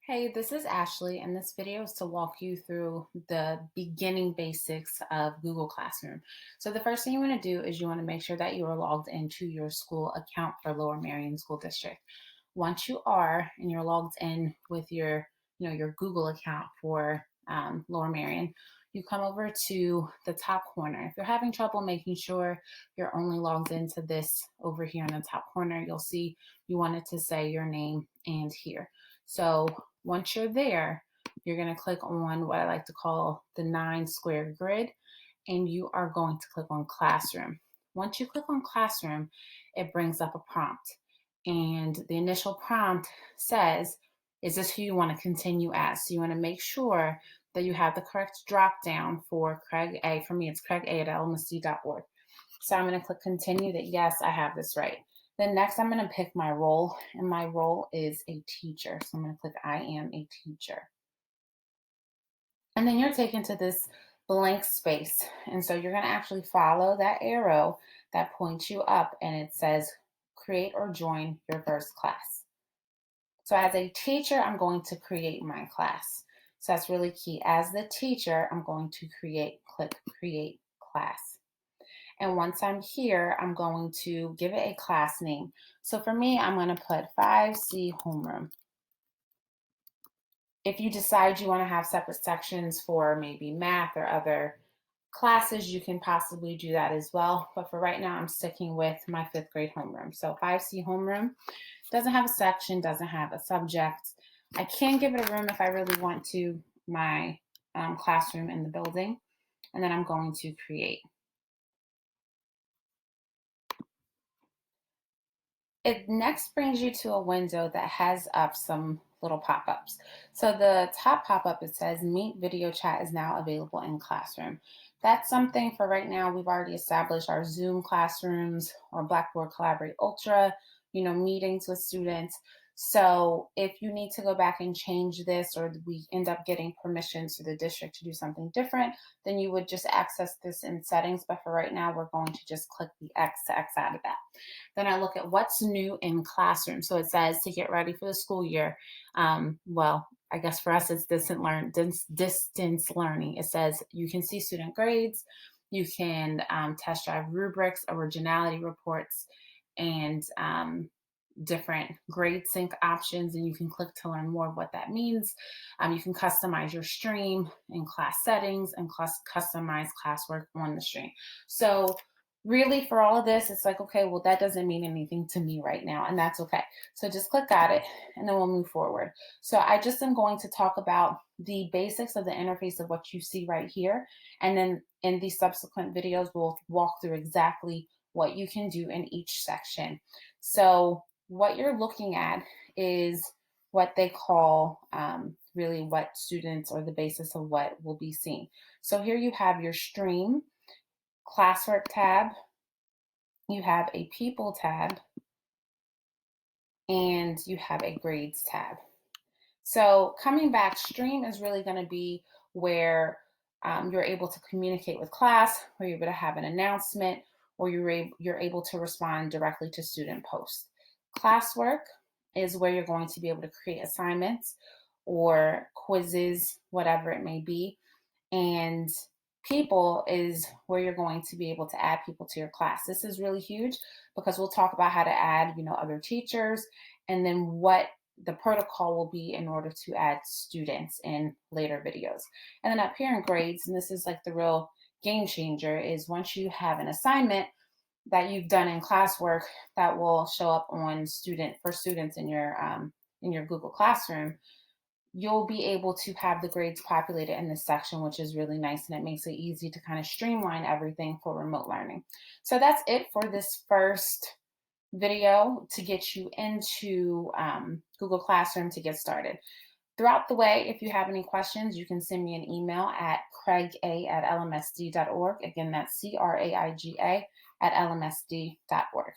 Hey, this is Ashley, and this video is to walk you through the beginning basics of Google Classroom. So the first thing you want to do is you want to make sure that you are logged into your school account for Lower Marion School District. Once you are and you're logged in with your Google account for Lower Marion, you come over to the top corner. If you're having trouble making sure you're only logged into this over here in the top corner, you'll see you want it to say your name and here. So once you're there, you're going to click on what I like to call the 9 square grid, and you are going to click on Classroom. Once you click on Classroom, it brings up a prompt. And the initial prompt says, is this who you want to continue as? So you want to make sure that you have the correct drop down for Craig A. For me, it's Craig A at LMSD.org. So I'm going to click continue that yes, I have this right. Then next I'm going to pick my role, and my role is a teacher. So I'm going to click I am a teacher. And then you're taken to this blank space. And so you're going to actually follow that arrow that points you up, and it says create or join your first class. So as a teacher, I'm going to create my class. So that's really key. As the teacher, I'm going to click create class. And once I'm here, I'm going to give it a class name. So for me, I'm going to put 5C homeroom. If you decide you want to have separate sections for maybe math or other classes, you can possibly do that as well. But for right now, I'm sticking with my 5th grade homeroom. So 5C homeroom doesn't have a section, doesn't have a subject. I can give it a room if I really want to, my classroom in the building. And then I'm going to create. It next brings you to a window that has up some little pop-ups. So the top pop-up, it says Meet video chat is now available in Classroom. That's something for right now. We've already established our Zoom classrooms or Blackboard Collaborate Ultra, meetings with students. So if you need to go back and change this, or we end up getting permissions to the district to do something different, then you would just access this in settings. But for right now, we're going to just click the X to X out of that. Then I look at what's new in Classroom. So it says to get ready for the school year. Well, I guess for us it's distance learning. It says you can see student grades, you can test drive rubrics, originality reports, and different grade sync options, and you can click to learn more of what that means. You can customize your stream in class settings and customize classwork on the stream. So really for all of this, it's like, okay, well, that doesn't mean anything to me right now, and that's okay. So just click at it and then we'll move forward. So I just am going to talk about the basics of the interface of what you see right here. And then in the subsequent videos, we'll walk through exactly what you can do in each section. So what you're looking at is what they call really what students, or the basis of what will be seen. So here you have your stream, classwork tab, you have a people tab, and you have a grades tab. So coming back, stream is really going to be where you're able to communicate with class, where you're able to have an announcement, or you're able to respond directly to student posts. Classwork is where you're going to be able to create assignments or quizzes, whatever it may be. And people is where you're going to be able to add people to your class. This is really huge because we'll talk about how to add, other teachers, and then what the protocol will be in order to add students in later videos. And then up here in grades, and this is like the real game changer, is once you have an assignment that you've done in classwork that will show up on students in your Google Classroom, you'll be able to have the grades populated in this section, which is really nice, and it makes it easy to kind of streamline everything for remote learning. So that's it for this first video to get you into Google Classroom to get started. Throughout the way, if you have any questions, you can send me an email at craiga@lmsd.org. Again, that's CRAIGA at lmsd.org.